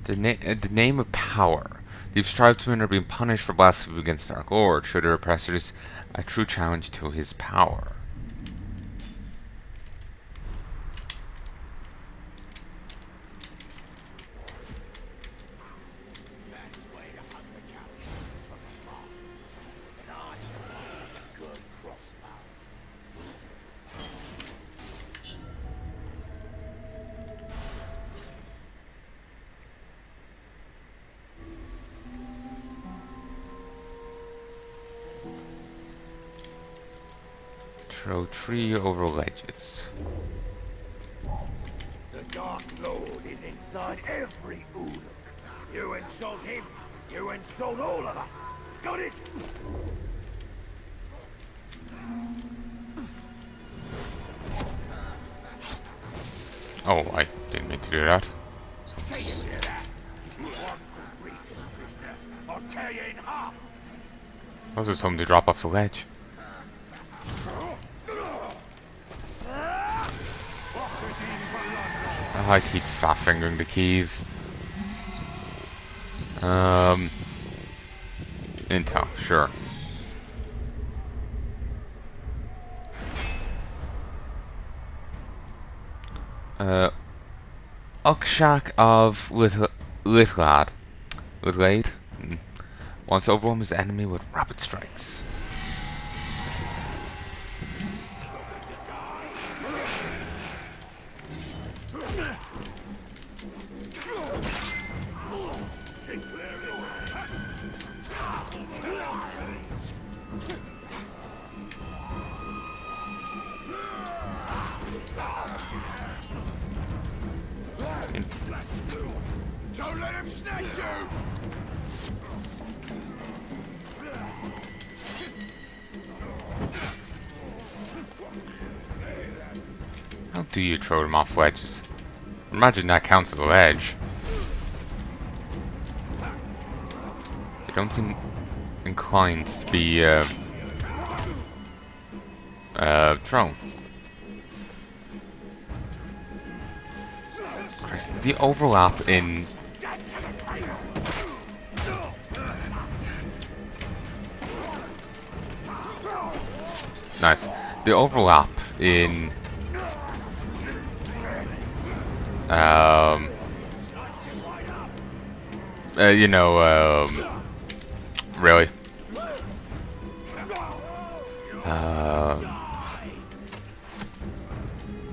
The name of power. The tribesmen are being punished for blasphemy against Dark Lord. Show their oppressors a true challenge to his power. Throw tree over ledges. The Dark Lord is inside every Uruk. You insult him, you insult all of us. Got it? Oh, I didn't mean to do that. Take it with that. One reason, prisoner. I'll tear you in half. That was just something to drop off the ledge. Oh, I keep fat fingering the keys. Intel, sure. Ukshak of Lithlad. Wants to overwhelm his enemy with rapid strikes. Don't let him snatch you! How do you throw them off ledges? Imagine that counts as a ledge. They don't seem inclined to be thrown. Christ, the overlap in nice. The overlap in really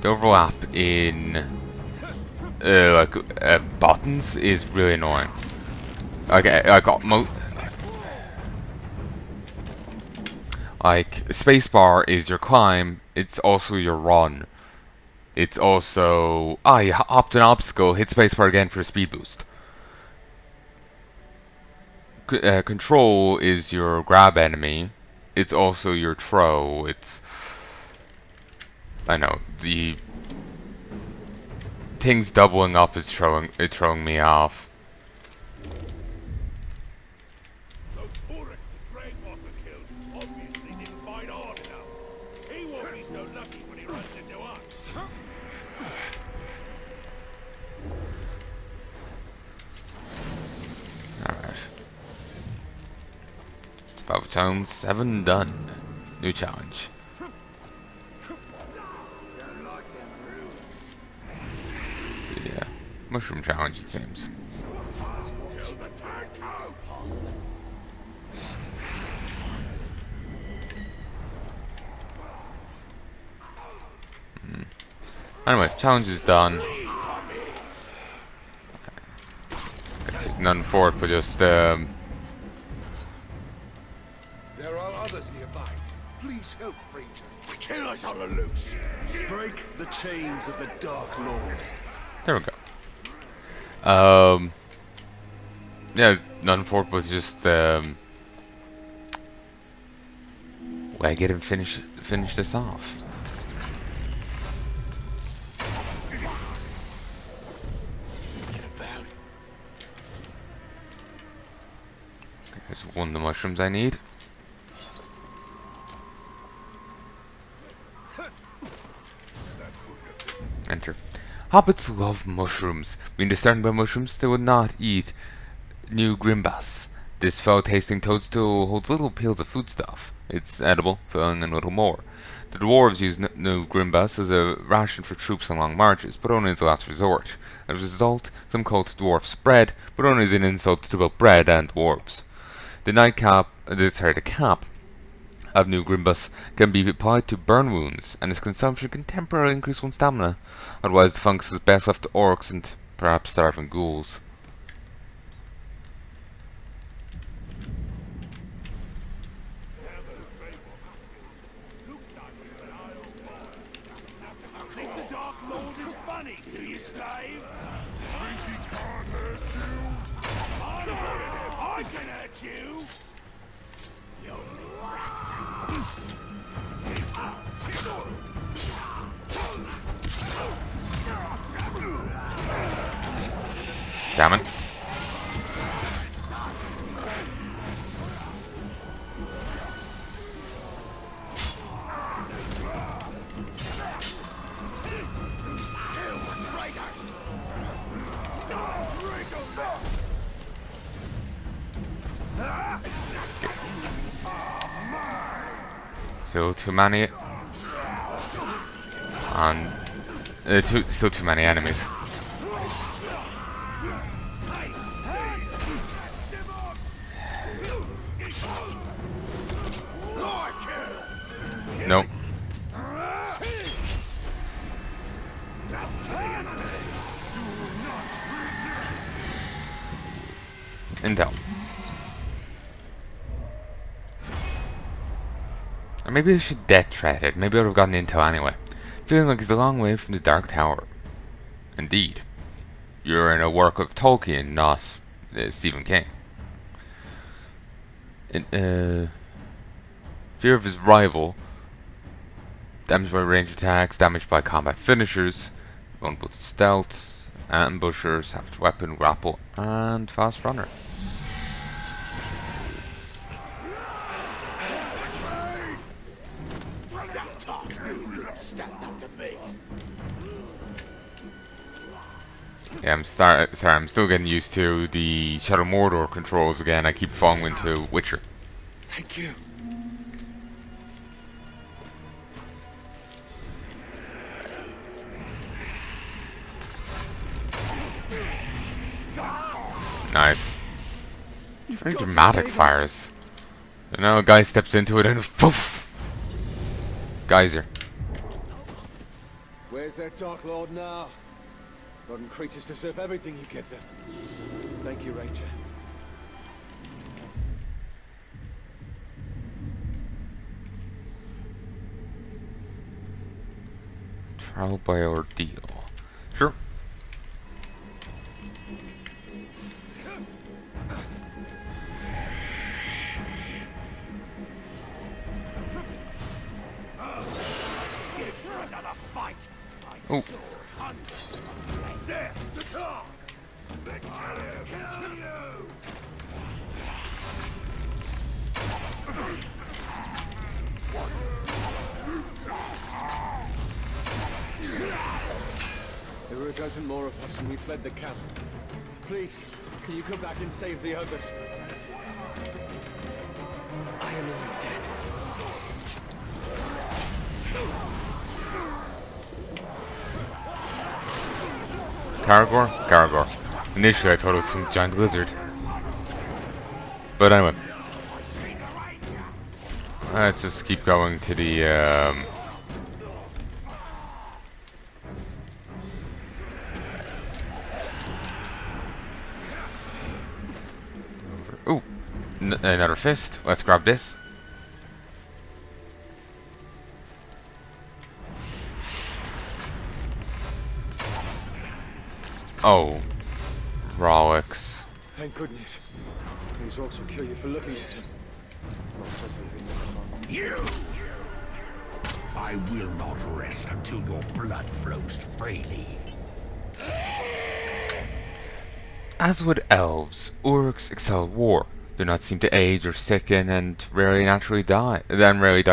the overlap in buttons is really annoying. Okay, I got like spacebar is your climb, it's also your run. It's also you hopped an obstacle, hit spacebar again for a speed boost. Control is your grab enemy. It's also your throw. I know the things doubling up is throwing me off. Zone 7 done. New challenge. The mushroom challenge, it seems. Anyway, challenge is done. Guess there's none for it, but just There are others nearby. Please help, Ranger. Killers on the loose. Break the chains of the Dark Lord. there we go. Yeah, none for it, but just way I get him finish this off. There's one of the mushrooms I need. Enter. Hobbits love mushrooms. Being discerning by mushrooms, they would not eat Naugrimbas. This foul-tasting toadstool holds little appeal to foodstuff. It's edible, filling in little more. The dwarves use Naugrimbas as a ration for troops on long marches, but only as a last resort. As a result, some call it dwarf bread, but only as an insult to both bread and dwarves. The cap of Naugrimbas can be applied to burn wounds, and its consumption can temporarily increase one's stamina. Otherwise, the fungus is best left to orcs and perhaps starving ghouls. Think the Dark Lord is funny, do you, slave? I can hurt you! Damn it. Still too many, and still too many enemies. Nope. Intel. Or maybe I should death threat it. Maybe I would have gotten intel anyway. Feeling like it's a long way from the Dark Tower. Indeed. You're in a work of Tolkien, not Stephen King. Fear of his rival. Damaged by range attacks, damaged by combat finishers, vulnerable to stealth, ambusher, savage weapon, grapple, and fast runner. Yeah, I'm still getting used to the Shadow Mordor controls again. I keep falling into Witcher. Thank you. Nice. Very dramatic fires. And now a guy steps into it and poof! Geyser. Where's that Dark Lord now? Modern creatures deserve everything you give them. Thank you, Ranger. Trial by ordeal. Sure. Oh. There, the car! Kill you! There were a dozen more of us and we fled the camp. Please, can you come back and save the others? I am only dead. Caragor? Initially I thought it was some giant lizard. But anyway. Let's just keep going to the ooh, another fist. Let's grab this. Oh, Rollicks. Thank goodness. These orcs will kill you for looking at them. You! I will not rest until your blood flows freely. As with elves, orcs excel at war. Do not seem to age or sicken and rarely die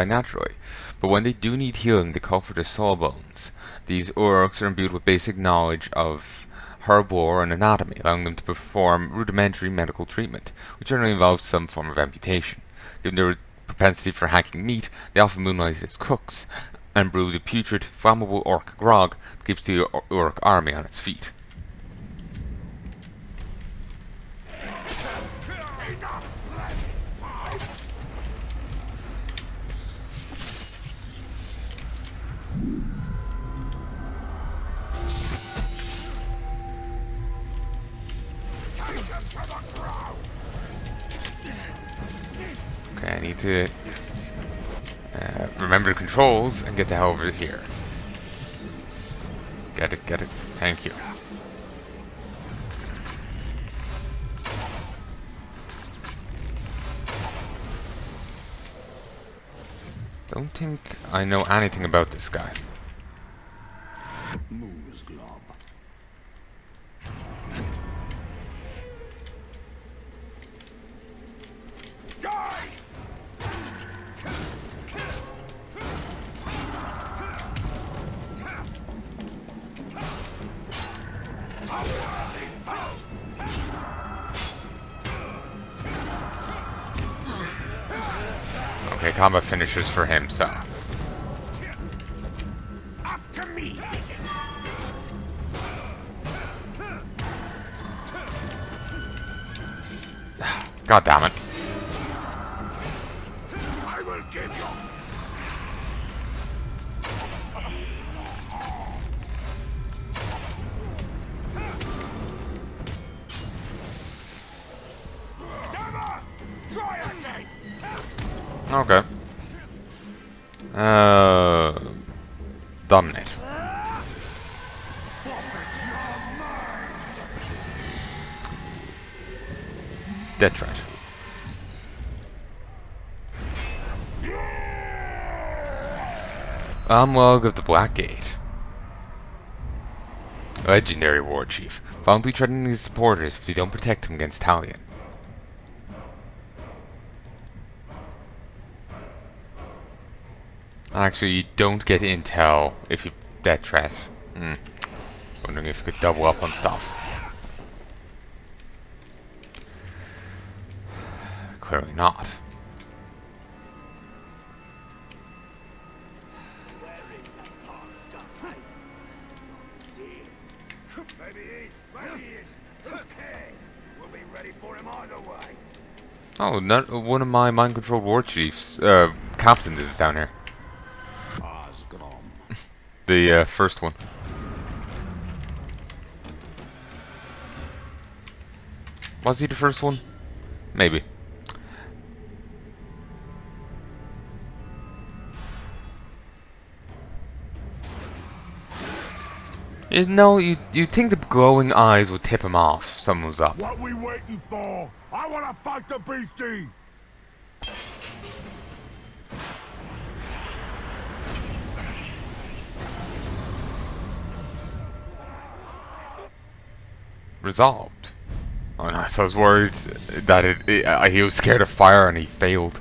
naturally. But when they do need healing, they call for their soul bones. These orcs are imbued with basic knowledge of herb lore and anatomy, allowing them to perform rudimentary medical treatment, which generally involves some form of amputation. Given their propensity for hacking meat, they often moonlight as cooks, and brew the putrid, flammable orc grog that keeps the orc army on its feet. Okay, I need to remember the controls and get the hell over here. Get it, get it. Thank you. Don't think I know anything about this guy. Moose glob. Die! Okay, combat finishers for him, so. Up to me! God damn it. I will give you. Never! Try again! Okay. Dominate. Dead threat. Log of the Black Gate. Legendary war chief. Fondly threatening his supporters if they don't protect him against Talion. Actually, you don't get intel if you death threat. Wondering if you could double up on stuff. Clearly not. Maybe he is. Who cares? We'll be ready for him either way. Oh, not one of my mind-controlled war chiefs, captains is down here. The first one. Was he the first one? Maybe. No, you'd think the glowing eyes would tip him off. Someone was up. What we waiting for? I wanna fight the beastie! Resolved. Oh no, so I was worried that he was scared of fire and he failed.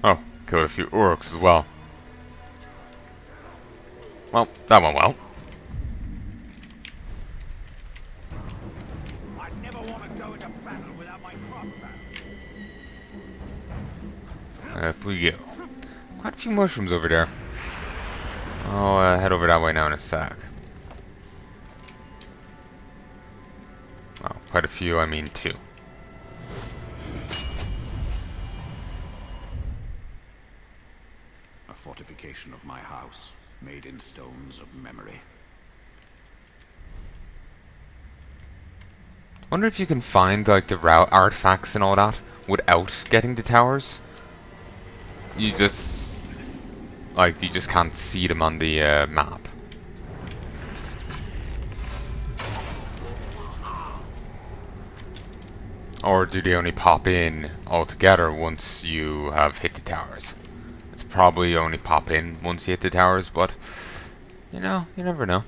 Oh, killed a few orcs as well. Well, that went well. I never want to go into battle without my crossbow. Up we go. Quite a few mushrooms over there. I'll head over that way now in a sec. Well, quite a few, I mean two. A fortification of my house, made in stones of memory. Wonder if you can find like the route artifacts and all that without getting the towers. You just can't see them on the map. Or do they only pop in altogether once you have hit the towers? It's probably only pop in once you hit the towers, but you know, you never know.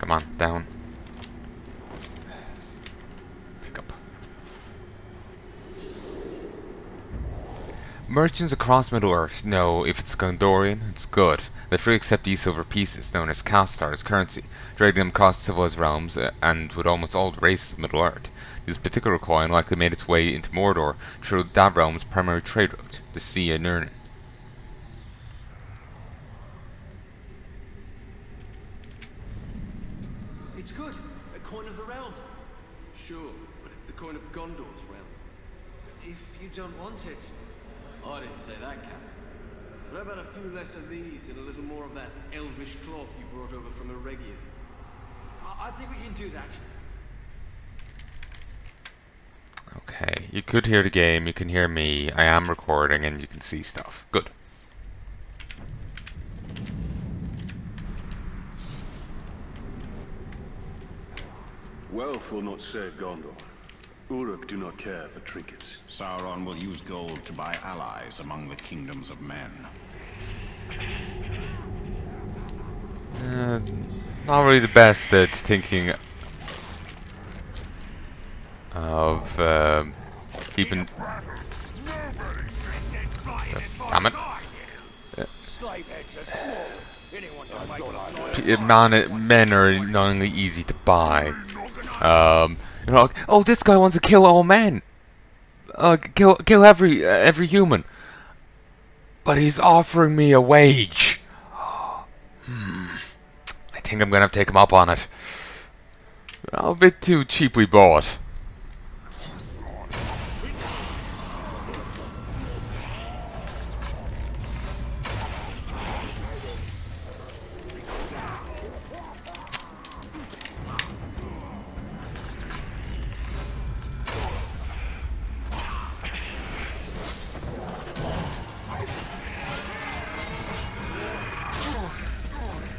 Come on, down. Pick up. Merchants across Middle-earth know if it's Gondorian, it's good. They freely accept these silver pieces, known as Castar, as currency, dragging them across civilized realms and with almost all the races of Middle-earth. This particular coin likely made its way into Mordor through that realm's primary trade route, the Sea of Nirn. It's good. A coin of the realm. Sure, but it's the coin of Gondor's realm. If you don't want it. I didn't say that, Captain. What about a few less of these and a little more of that elvish cloth you brought over from Ordeal? I think we can do that. Okay, you could hear the game, you can hear me, I am recording, and you can see stuff. Good. Wealth will not save Gondor. Uruk do not care for trinkets. Sauron will use gold to buy allies among the kingdoms of men. Not really the best at thinking of keeping. Damn it! Men are annoyingly easy to buy. You know, like, oh, this guy wants to kill all men. Kill every human. But he's offering me a wage. I think I'm gonna have to take him up on it. A bit too cheaply bought.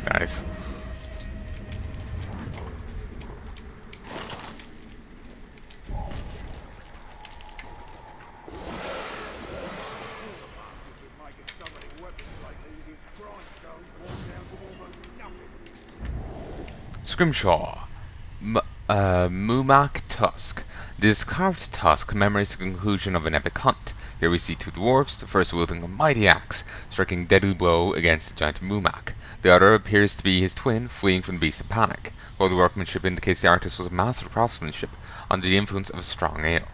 Nice. Scrimshaw. Mumak Tusk. This carved tusk commemorates the conclusion of an epic hunt. Here we see two dwarves, the first wielding a mighty axe, striking a deadly blow against the giant Mumak. The other appears to be his twin, fleeing from the beast of panic, while the workmanship indicates the artist was a master of craftsmanship under the influence of a strong ale.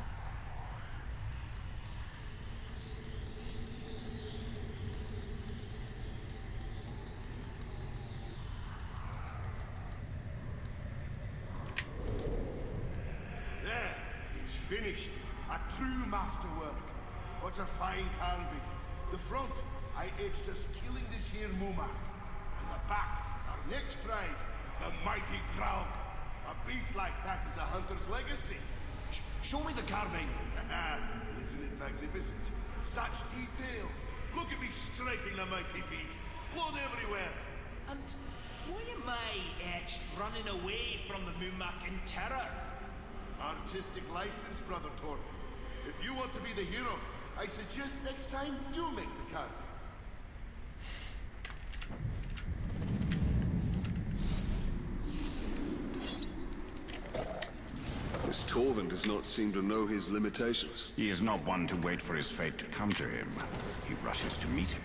There, it's finished. A true masterwork. What a fine carving. The front, I etched us killing this here Mumak. And the back, our next prize, the mighty Graug. A beast like that is a hunter's legacy. Show me the carving. Isn't it magnificent? Such detail. Look at me striking the mighty beast. Blood everywhere. And why am I running away from the Mumak in terror? Artistic license, Brother Torvald. If you want to be the hero, I suggest next time you make the carving. This Torvald does not seem to know his limitations. He is not one to wait for his fate to come to him. He rushes to meet it.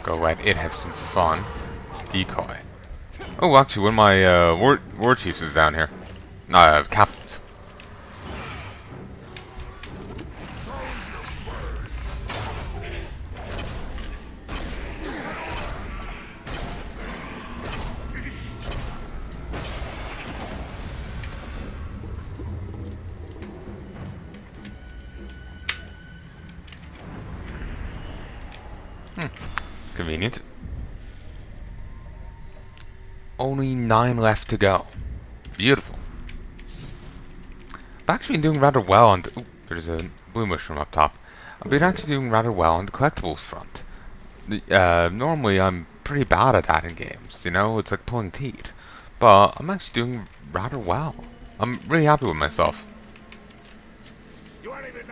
Go let it have some fun. It's a decoy. Oh, actually, one of my war chiefs is down here. Captains. Convenient. Only 9 left to go. Beautiful. I've actually been doing rather well on the... Ooh, there's a blue mushroom up top. I've been actually doing rather well on the collectibles front. Normally I'm pretty bad at that in games, you know? It's like pulling teeth. But I'm actually doing rather well. I'm really happy with myself.